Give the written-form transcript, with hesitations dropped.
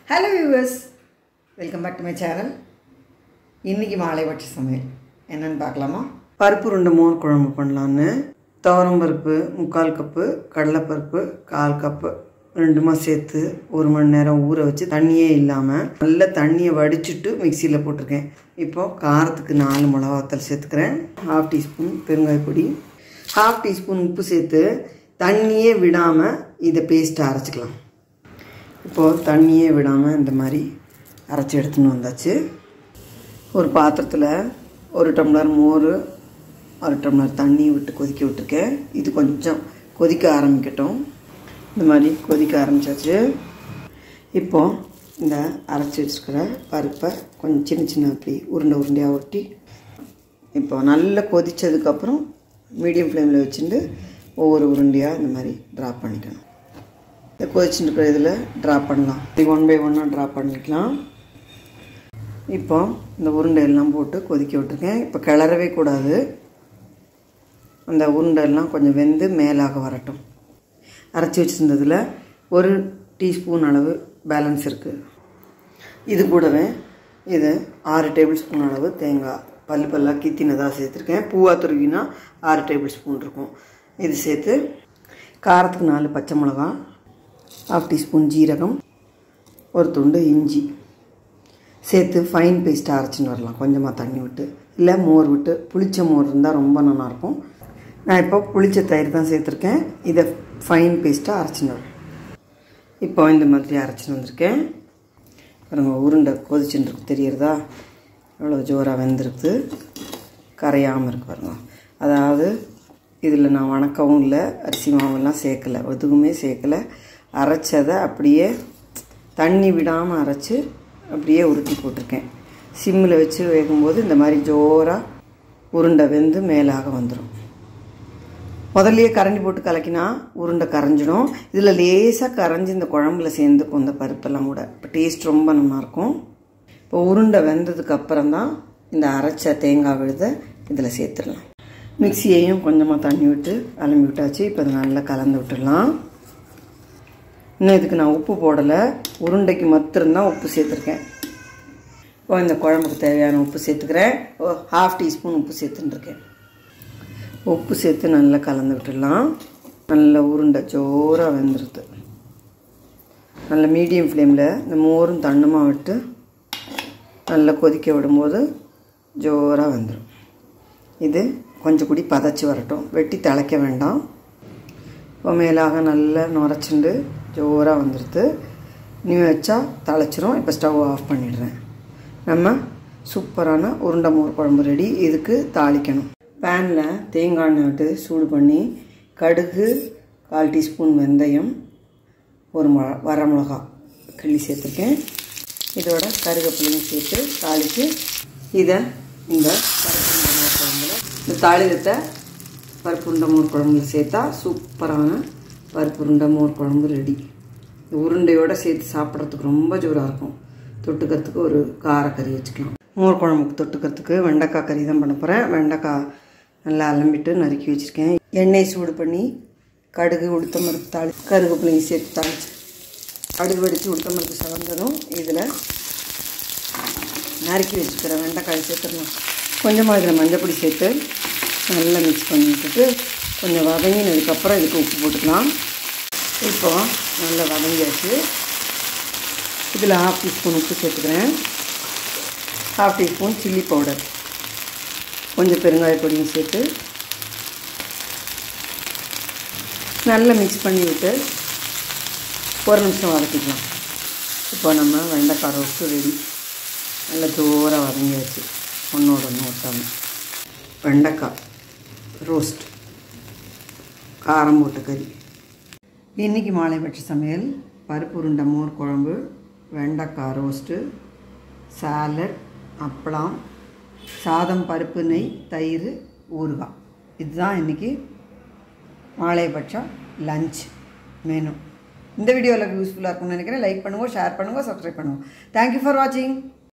Hello viewers, welcome back to my channel. இன்னைக்கு மாலை வச்ச சமையல் என்னன்னு பார்க்கலாமா? பருப்பு உருண்டை மோர் குழம்பு பண்ணலாம்னு துவரம் பருப்பு 1/4 கப்பு, கடலை பருப்பு 1/4 கப்பு ரெண்டுமா சேர்த்து 1 மணி நேரம் ஊற வச்சு தண்ணியே இல்லாமல் நல்ல தண்ணியை வடிச்சிட்டு மிக்சியில் போட்டிருக்கேன். இப்போ காரத்துக்கு 4 மிளகாத்தூள் சேர்த்துக்கிறேன். 1/2 டீஸ்பூன் பெருங்காய பொடி, 1/2 டீஸ்பூன் உப்பு சேர்த்து தண்ணியே விடாமல் இதை பேஸ்ட்டை அரைச்சிக்கலாம். இப்போது தண்ணியே விடாமல் இந்த மாதிரி அரைச்சி எடுத்துன்னு வந்தாச்சு. ஒரு பாத்திரத்தில் 1 டம்ளர் மோர் 1 டம்ளர் தண்ணி விட்டு கொதிக்க விட்டுருக்கேன். இது கொஞ்சம் கொதிக்க ஆரம்பிக்கட்டும். இந்த மாதிரி கொதிக்க ஆரம்பித்தாச்சு. இப்போது இந்த அரைச்சி வச்சுருக்கிற பருப்பை கொஞ்சம் சின்ன சின்ன அப்படி உருண்டையாக ஒட்டி இப்போ நல்லா கொதித்ததுக்கப்புறம் மீடியம் ஃப்ளேமில் வச்சுட்டு ஒவ்வொரு உருண்டையாக இந்த மாதிரி ட்ராப் பண்ணிக்கணும். இந்த கொதிச்சுட்டு இருக்கிற இதில் ட்ராப் பண்ணலாம். 1 by 1 ட்ராப் பண்ணிக்கலாம். இப்போ இந்த உருண்டையெல்லாம் போட்டு கொதிக்க விட்டுருக்கேன். இப்போ கிளறவே கூடாது. அந்த உருண்டையெல்லாம் கொஞ்சம் வெந்து மேலாக வரட்டும். அரைச்சி வச்சுருந்ததில் 1 டீஸ்பூன் அளவு பேலன்ஸ் இருக்குது. இது கூடவே இது 6 டேபிள் ஸ்பூன் அளவு தேங்காய் பல்லாக கித்தினதாக சேர்த்துருக்கேன். பூவா துருவினா 6 டேபிள் ஸ்பூன் இருக்கும். இது சேர்த்து காரத்துக்கு 4 பச்சை மிளகா, 1/2 டீஸ்பூன் ஜீரகம், 1 துண்டு இஞ்சி சேர்த்து ஃபைன் பேஸ்ட்டாக அரைச்சின்னு வரலாம். கொஞ்சமாக தண்ணி விட்டு, இல்லை மோர் விட்டு. புளிச்ச மோர் இருந்தால் ரொம்ப நல்லாயிருக்கும். நான் இப்போ புளிச்ச தயிர் தான் சேர்த்துருக்கேன். இதை ஃபைன் பேஸ்ட்டாக அரைச்சின்னு வரேன். இப்போ இந்த மாதிரி அரைச்சின்னு வந்திருக்கேன். பாருங்க, உருண்டை கொதிச்சுன்னு இருக்கு, தெரியுறதா? எவ்வளோ ஜோராக வெந்திருக்கு, கரையாமல் இருக்கு பாருங்க. அதாவது இதில் நான் வணக்கவும் இல்லை, அரிசி மாவெல்லாம் சேர்க்கலை, எதுவுமே சேர்க்கலை. அரைச்சதை அப்படியே தண்ணி விடாமல் அரைச்சி அப்படியே உருட்டி போட்டிருக்கேன். சிம்மில் வச்சு வேகும்போது இந்த மாதிரி ஜோராக உருண்டை வெந்து மேலாக வந்துடும். முதல்லையே கரண்டி போட்டு கலக்கினா உருண்டை கரைஞ்சிடும். இதில் லேசாக கரைஞ்சி இந்த குழம்புல சேர்ந்துக்கும் இந்த பருப்பெல்லாம் கூட. இப்போ டேஸ்ட் ரொம்ப நல்லாயிருக்கும். இப்போ உருண்டை வெந்ததுக்கு அப்புறம் தான் இந்த அரைச்ச தேங்காய் விழுதை இதில் சேர்த்துடலாம். மிக்சியையும் கொஞ்சமாக தண்ணி விட்டு அலம்பி விட்டாச்சு. இப்போ அதை நல்லா கலந்து விட்டுடலாம். இன்னும் இதுக்கு நான் உப்பு போடலை, உருண்டைக்கு மட்டும்தான் உப்பு சேர்த்துருக்கேன். இப்போ இந்த குழம்புக்கு தேவையான உப்பு சேர்த்துக்கிறேன். 1/2 டீஸ்பூன் உப்பு சேர்த்துட்டுருக்கேன். உப்பு சேர்த்து நல்லா கலந்து விட்டுடலாம். நல்ல உருண்டை ஜோராக வெந்துடுது. நல்ல மீடியம் ஃப்ளேமில் இந்த மோரும் தண்ணுமா விட்டு நல்லா கொதிக்க விடும்போது ஜோராக வந்துடும். இது கொஞ்சம் கூடி பதச்சி வரட்டும், வெட்டி திளைக்க வேண்டாம். இப்போ மேலாக நல்லா நுரைச்சிண்டு ஜோராக வந்துடுது. நீ வச்சா திளைச்சிரும். இப்போ ஸ்டவ் ஆஃப் பண்ணிடுறேன். நம்ம சூப்பரான உருண்டை மோர் குழம்பு ரெடி. இதுக்கு தாளிக்கணும். பேனில் தேங்காய் எண்ணெய் விட்டு சூடு பண்ணி கடுகு, 1/4 டீஸ்பூன் வெந்தயம், 1 வரமிளகா கிள்ளி சேர்த்துருக்கேன். இதோட கருவேப்பிலையும் சேர்த்து தாளித்து இதை இந்த பருப்பு உருண்டை மோர் குழம்புல, இந்த தாளிதத்தை பருப்பு உருண்டை மோர் குழம்புல சேர்த்தா சூப்பரான பருப்பு உருண்டை மோர் குழம்பு ரெடி. இந்த உருண்டையோடு சேர்த்து சாப்பிட்றதுக்கு ரொம்ப ஜோராக இருக்கும். தொட்டுக்கிறதுக்கு ஒரு காரக்கறி வச்சுக்கலாம். மோர் குழம்புக்கு தொட்டுக்கிறதுக்கு வெண்டைக்காய் கறி தான் பண்ண போகிறேன். வெண்டைக்காய் நல்லா அலம்பிட்டு நறுக்கி வச்சுருக்கேன். எண்ணெய் சூடு பண்ணி கடுகு, உளுத்தம்பருப்பு கருவேப்பிலையும் சேர்த்து தாளிச்சு கடுகு வெடித்து உளுத்தம்பருப்பு சவந்ததும் இதில் நறுக்கி வச்சுக்கிற வெண்டைக்காய் சேர்த்துடலாம். கொஞ்சமாக இதில் மஞ்சப்பொடி சேர்த்து நல்லா மிக்ஸ் பண்ணி விட்டுட்டு கொஞ்சம் வதங்கினதுக்கப்புறம் இதுக்கு உப்பு போட்டுக்கலாம். இப்போ நல்லா வதங்கியாச்சு. இதில் 1/2 டீஸ்பூன் உப்பு சேர்த்துக்கிறேன். 1/2 டீஸ்பூன் சில்லி பவுடர், கொஞ்சம் பெருங்காய பொடியும் சேர்த்து நல்லா மிக்ஸ் பண்ணி விட்டு 1 நிமிஷம் வதக்கிக்கலாம். இப்போ நம்ம வெண்டைக்காய் ரோஸ்ட்டு ரெடி. நல்லா ஜோராக வதங்கியாச்சு, ஒன்றோட ஒன்று ஒட்டாமல். வெண்டைக்காய் ரோஸ்ட், காரம் போட்ட கறி. இன்றைக்கி மாலை வச்ச சமையல் பருப்பு உருண்டை மோர் குழம்பு, வெண்டைக்காய் ரோஸ்ட்டு, சாலட், அப்பளம், சாதம், பருப்பு, நெய், தயிர், ஊறுகாய். இதுதான் இன்றைக்கி மாலைபட்ச லஞ்ச் மெனு. இந்த வீடியோவில் யூஸ்ஃபுல்லாக இருக்கும்னு நினைக்கிறேன். லைக் பண்ணுங்கள், ஷேர் பண்ணுங்கள், சப்ஸ்கிரைப் பண்ணுங்கள். தேங்க்யூ ஃபார் வாட்சிங்.